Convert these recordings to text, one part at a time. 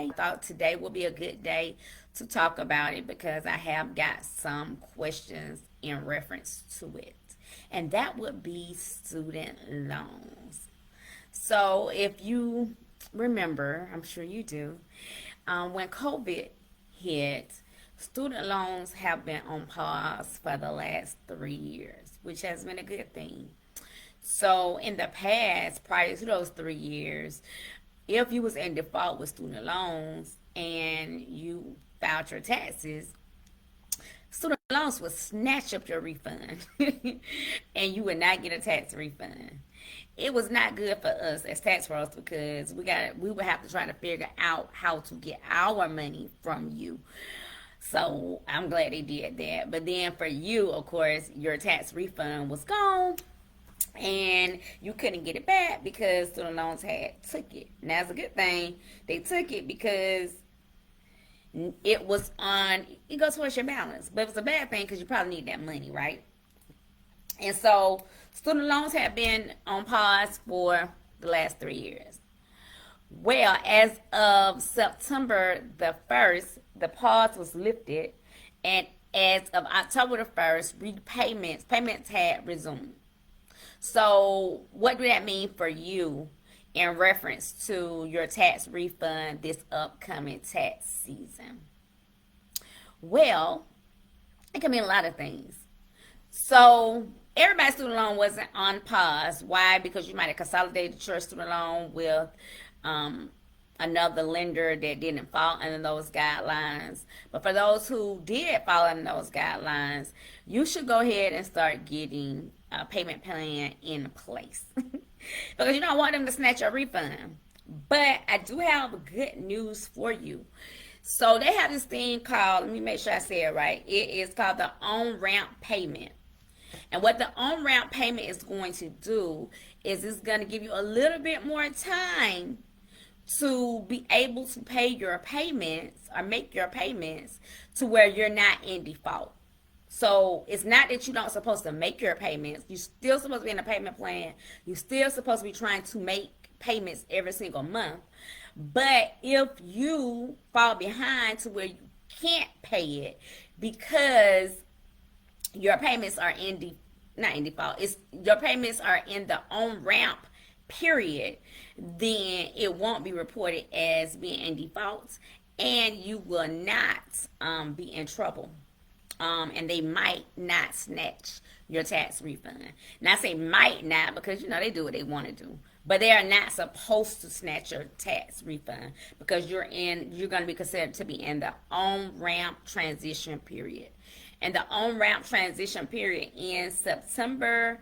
I thought today will be a good day to talk about it because I have got some questions in reference to it. And that would be student loans. So if you remember, I'm sure you do, when COVID hit, student loans have been on pause for the last 3 years, which has been a good thing. So in the past, prior to those 3 years, if you was in default with student loans and you filed your taxes, student loans would snatch up your refund and you would not get a tax refund. It was not good for us as tax pros because we would have to try to figure out how to get our money from you. So I'm glad they did that. But then for you, of course, your tax refund was gone and you couldn't get it back because student loans had took it. And that's a good thing. They took it because it was on, it goes towards your balance. But it's a bad thing because you probably need that money, right? And so student loans have been on pause for the last 3 years. Well, as of September the 1st, the pause was lifted, and as of October the 1st, payments had resumed. So what do that mean for you in reference to your tax refund this upcoming tax season? Well, it can mean a lot of things. So everybody's student loan wasn't on pause. Why? Because you might have consolidated your student loan with another lender that didn't fall under those guidelines. But for those who did fall under those guidelines, you should go ahead and start getting a payment plan in place because you don't want them to snatch your refund. But I do have good news for you. So they have this thing called, let me make sure I say it right. It is called the on-ramp payment. And what the on-ramp payment is going to do is it's going to give you a little bit more time to be able to pay your payments or make your payments to where you're not in default. So it's not that you don't supposed to make your payments. You're still supposed to be in a payment plan. You're still supposed to be trying to make payments every single month. But if you fall behind to where you can't pay it because your payments are not in default, it's your payments are in the on ramp period, then it won't be reported as being in default and you will not be in trouble. And they might not snatch your tax refund. Now I say might not because they do what they want to do. But they are not supposed to snatch your tax refund because you're going to be considered to be in the on-ramp transition period. And the on-ramp transition period ends September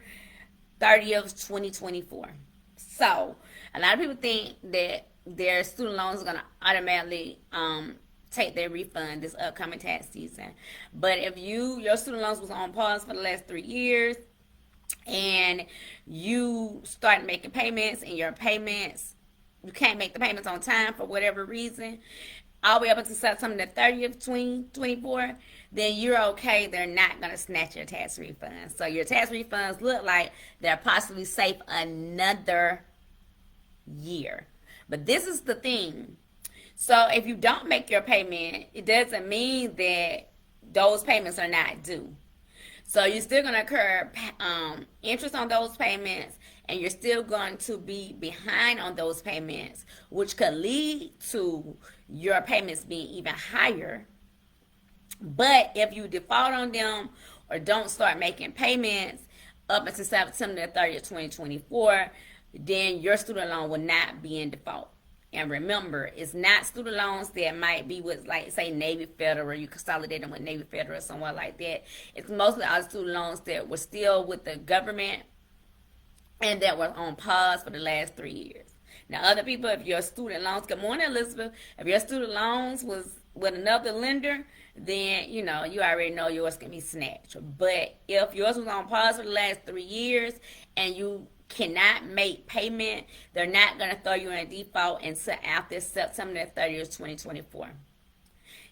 30th, 2024. So a lot of people think that their student loans are going to automatically take their refund this upcoming tax season. But if your student loans was on pause for the last 3 years and you start making payments and your payments, you can't make the payments on time for whatever reason, all the way up until September the 30th, 2024, then you're okay. They're not going to snatch your tax refund. So your tax refunds look like they're possibly safe another year. But this is the thing. So if you don't make your payment, it doesn't mean that those payments are not due. So you're still going to incur interest on those payments, and you're still going to be behind on those payments, which could lead to your payments being even higher. But if you default on them or don't start making payments up until September 30th, 2024, then your student loan will not be in default. And remember, it's not student loans that might be with, like, say, Navy Federal, you consolidate them with Navy Federal or somewhere like that. It's mostly all student loans that were still with the government and that were on pause for the last 3 years. Now, other people, if your student loans, good morning, Elizabeth, if your student loans was with another lender, then, you already know yours can be snatched. But if yours was on pause for the last 3 years and you cannot make payment, they're not going to throw you in a default until after September 30th, 2024.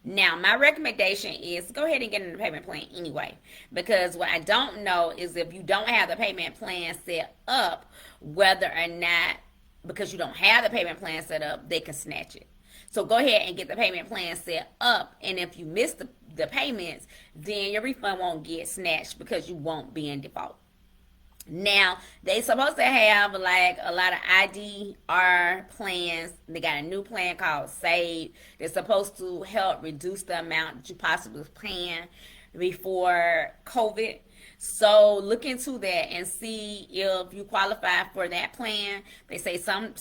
Now, my recommendation is go ahead and get in the payment plan anyway, because what I don't know is if you don't have the payment plan set up, whether or not, because you don't have the payment plan set up, they can snatch it. So go ahead and get the payment plan set up. And if you miss the payments, then your refund won't get snatched because you won't be in default. Now, they supposed to have like a lot of IDR plans. They got a new plan called Save. They're supposed to help reduce the amount that you possibly was paying before COVID. So look into that and see if you qualify for that plan. They say some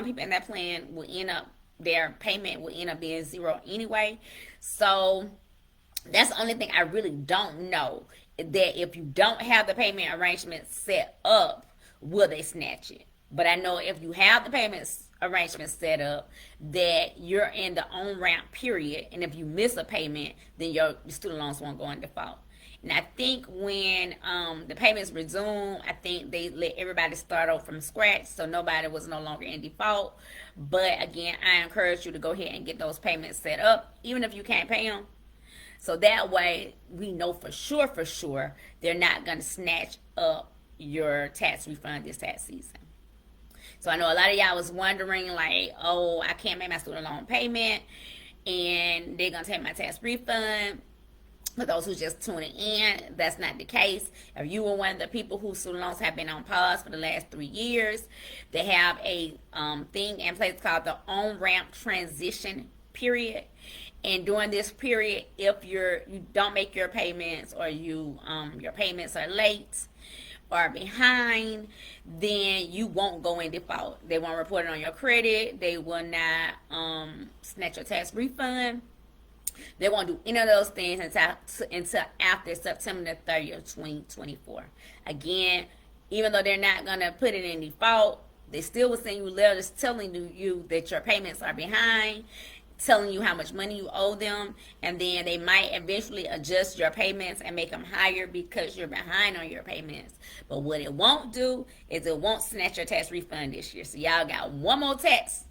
people in that plan will end up, their payment will end up being zero anyway. So that's the only thing I really don't know, that if you don't have the payment arrangement set up, will they snatch it? But I know if you have the payments arrangement set up, that you're in the on ramp period, and if you miss a payment, then your student loans won't go in default. And I think when the payments resume, I think they let everybody start over from scratch, so nobody was no longer in default. But again, I encourage you to go ahead and get those payments set up, even if you can't pay them. So that way, we know for sure, they're not going to snatch up your tax refund this tax season. So I know a lot of y'all was wondering, like, oh, I can't make my student loan payment, and they're going to take my tax refund. For those who just tuning in, that's not the case. If you were one of the people whose student loans have been on pause for the last 3 years, they have a thing in place called the on-ramp transition period. And during this period, if you don't make your payments, or your payments are late or behind, then you won't go in default. They won't report it on your credit. They will not snatch your tax refund. They won't do any of those things until after September the 30th, 2024. Again, even though they're not going to put it in default, they still will send you letters telling you that your payments are behind, telling you how much money you owe them, and then they might eventually adjust your payments and make them higher because you're behind on your payments. But what it won't do is it won't snatch your tax refund this year. So y'all got one more tax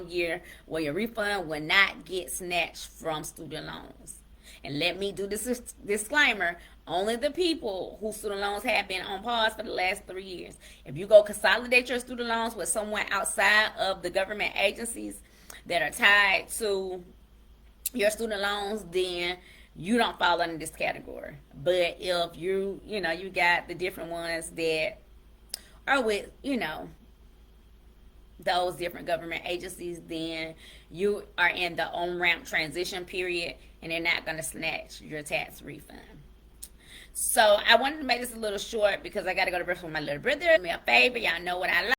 year where your refund will not get snatched from student loans. And let me do this disclaimer: only the people whose student loans have been on pause for the last 3 years. If you go consolidate your student loans with someone outside of the government agencies that are tied to your student loans, then you don't fall under this category. But if you got the different ones that are with, those different government agencies, then you are in the on-ramp transition period, and they're not going to snatch your tax refund. So I wanted to make this a little short because I got to go to breakfast with my little brother. Do me a favor, y'all know what I like.